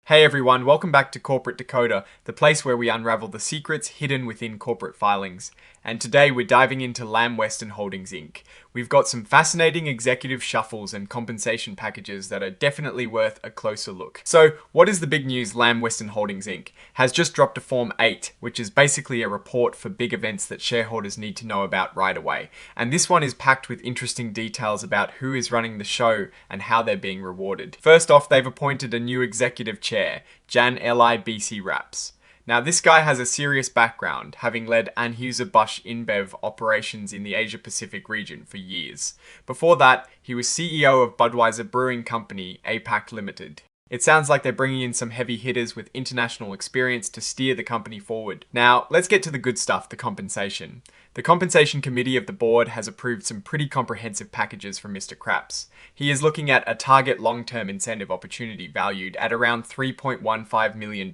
Hey everyone, welcome back to Corporate Decoder, the place where we unravel the secrets hidden within corporate filings. And today we're diving into Lamb Weston Holdings Inc. We've got some fascinating executive shuffles and compensation packages that are definitely worth a closer look. So, what is the big news? Lamb Weston Holdings Inc. has just dropped a Form 8, which is basically a report for big events that shareholders need to know about right away. And this one is packed with interesting details about who is running the show and how they're being rewarded. First off, they've appointed a new executive chair, Jan LIBC Raps. Now, this guy has a serious background, having led Anheuser-Busch InBev operations in the Asia-Pacific region for years. Before that, he was CEO of Budweiser Brewing Company, APAC Limited. It sounds like they're bringing in some heavy hitters with international experience to steer the company forward. Now, let's get to the good stuff, the compensation. The compensation committee of the board has approved some pretty comprehensive packages for Mr. Craps. He is looking at a target long-term incentive opportunity valued at around $3.15 million,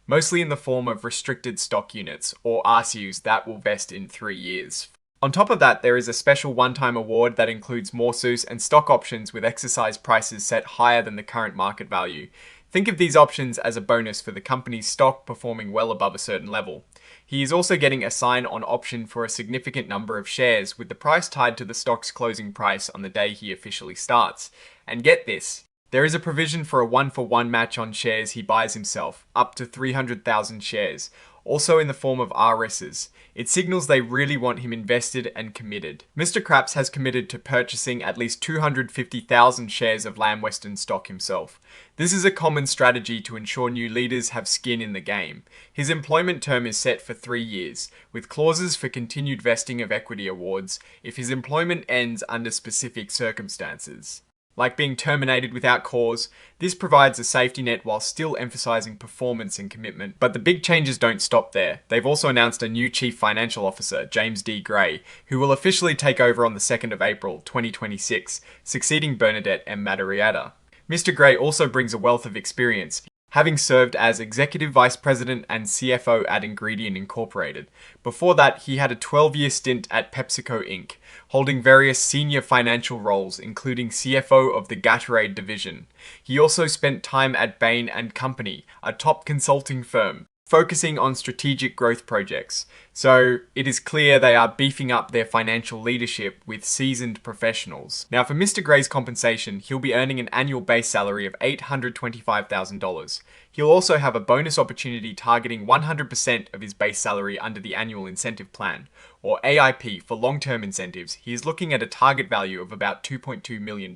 mostly in the form of restricted stock units, or RSUs, that will vest in 3 years. On top of that, there is a special one-time award that includes morsus and stock options with exercise prices set higher than the current market value. Think of these options as a bonus for the company's stock performing well above a certain level. He is also getting a sign-on option for a significant number of shares, with the price tied to the stock's closing price on the day he officially starts. And get this, there is a provision for a 1-for-1 match on shares he buys himself, up to 300,000 shares, also in the form of RSs. It signals they really want him invested and committed. Mr. Craps has committed to purchasing at least 250,000 shares of Lamb Weston stock himself. This is a common strategy to ensure new leaders have skin in the game. His employment term is set for 3 years, with clauses for continued vesting of equity awards if his employment ends under specific circumstances. Like being terminated without cause, this provides a safety net while still emphasizing performance and commitment. But the big changes don't stop there. They've also announced a new Chief Financial Officer, James D. Gray, who will officially take over on the 2nd of April, 2026, succeeding Bernadette M. Madarieta. Mr. Gray also brings a wealth of experience, having served as Executive Vice President and CFO at Ingredient Incorporated. Before that, he had a 12-year stint at PepsiCo Inc., holding various senior financial roles, including CFO of the Gatorade division. He also spent time at Bain & Company, a top consulting firm, focusing on strategic growth projects. So it is clear they are beefing up their financial leadership with seasoned professionals. Now, for Mr. Gray's compensation, he'll be earning an annual base salary of $825,000. He'll also have a bonus opportunity targeting 100% of his base salary under the annual incentive plan, or AIP for long-term incentives. He is looking at a target value of about $2.2 million.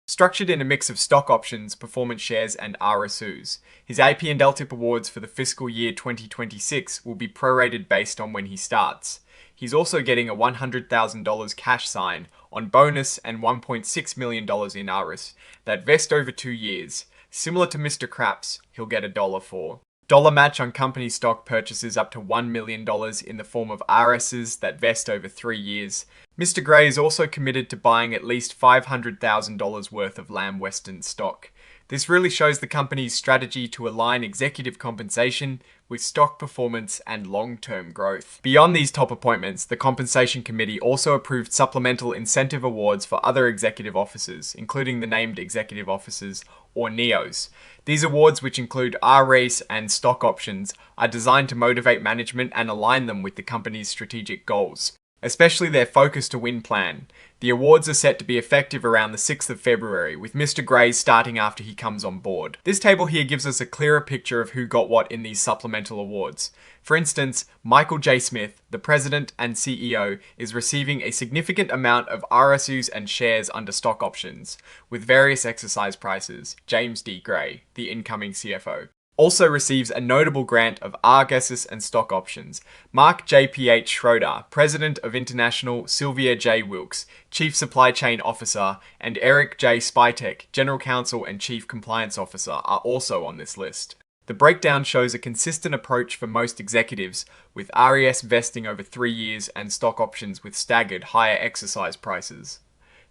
Structured in a mix of stock options, performance shares, and RSUs. His AP and LTIP awards for the fiscal year 2026 will be prorated based on when he starts. He's also getting a $100,000 cash sign on bonus and $1.6 million in RS that vest over 2 years. Similar to Mr. Craps, he'll get $1 for. Dollar match on company stock purchases up to $1 million in the form of RSs that vest over 3 years. Mr. Gray is also committed to buying at least $500,000 worth of Lamb Weston stock. This really shows the company's strategy to align executive compensation with stock performance and long-term growth. Beyond these top appointments, the Compensation Committee also approved supplemental incentive awards for other executive officers, including the named executive officers, or NEOs. These awards, which include RACE and stock options, are designed to motivate management and align them with the company's strategic goals, especially their Focus to Win plan. The awards are set to be effective around the 6th of February, with Mr. Gray starting after he comes on board. This table here gives us a clearer picture of who got what in these supplemental awards. For instance, Michael J. Smith, the president and CEO, is receiving a significant amount of RSUs and shares under stock options, with various exercise prices. James D. Gray, the incoming CFO, also receives a notable grant of RSUs and stock options. Mark J.P.H. Schroeder, President of International, Sylvia J. Wilkes, Chief Supply Chain Officer, and Eric J. Spytek, General Counsel and Chief Compliance Officer, are also on this list. The breakdown shows a consistent approach for most executives, with RES vesting over 3 years and stock options with staggered higher exercise prices.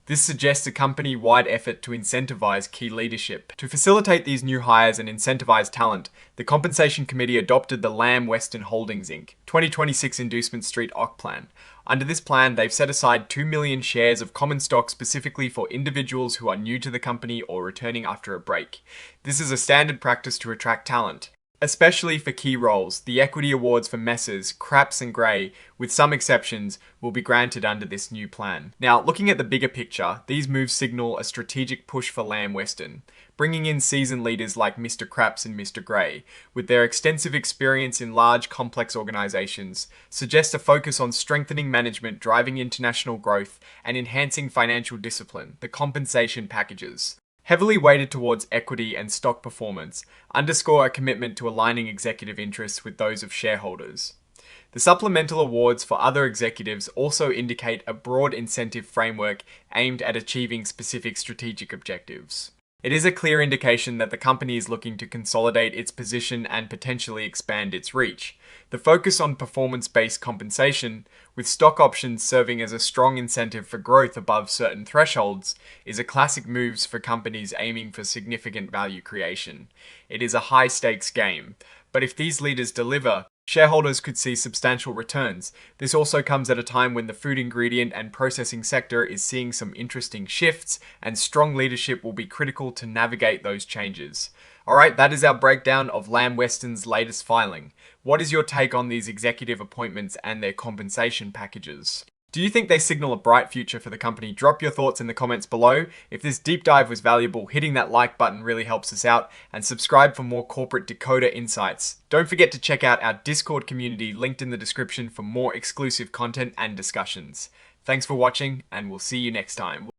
This suggests a company-wide effort to incentivize key leadership. To facilitate these new hires and incentivize talent, the Compensation Committee adopted the Lamb Weston Holdings Inc. 2026 Inducement Street OC Plan. Under this plan, they've set aside 2 million shares of common stock specifically for individuals who are new to the company or returning after a break. This is a standard practice to attract talent. Especially for key roles, the equity awards for Messrs. Crapps and Gray, with some exceptions, will be granted under this new plan. Now, looking at the bigger picture, these moves signal a strategic push for Lamb Weston, bringing in seasoned leaders like Mr. Crapps and Mr. Gray, with their extensive experience in large, complex organizations, suggest a focus on strengthening management, driving international growth, and enhancing financial discipline, the compensation packages. Heavily weighted towards equity and stock performance, underscore a commitment to aligning executive interests with those of shareholders. The supplemental awards for other executives also indicate a broad incentive framework aimed at achieving specific strategic objectives. It is a clear indication that the company is looking to consolidate its position and potentially expand its reach. The focus on performance-based compensation, with stock options serving as a strong incentive for growth above certain thresholds, is a classic move for companies aiming for significant value creation. It is a high-stakes game, but if these leaders deliver, shareholders could see substantial returns. This also comes at a time when the food ingredient and processing sector is seeing some interesting shifts, and strong leadership will be critical to navigate those changes. Alright, that is our breakdown of Lamb Weston's latest filing. What is your take on these executive appointments and their compensation packages? Do you think they signal a bright future for the company? Drop your thoughts in the comments below. If this deep dive was valuable, hitting that like button really helps us out, and subscribe for more corporate decoder insights. Don't forget to check out our Discord community linked in the description for more exclusive content and discussions. Thanks for watching, and we'll see you next time.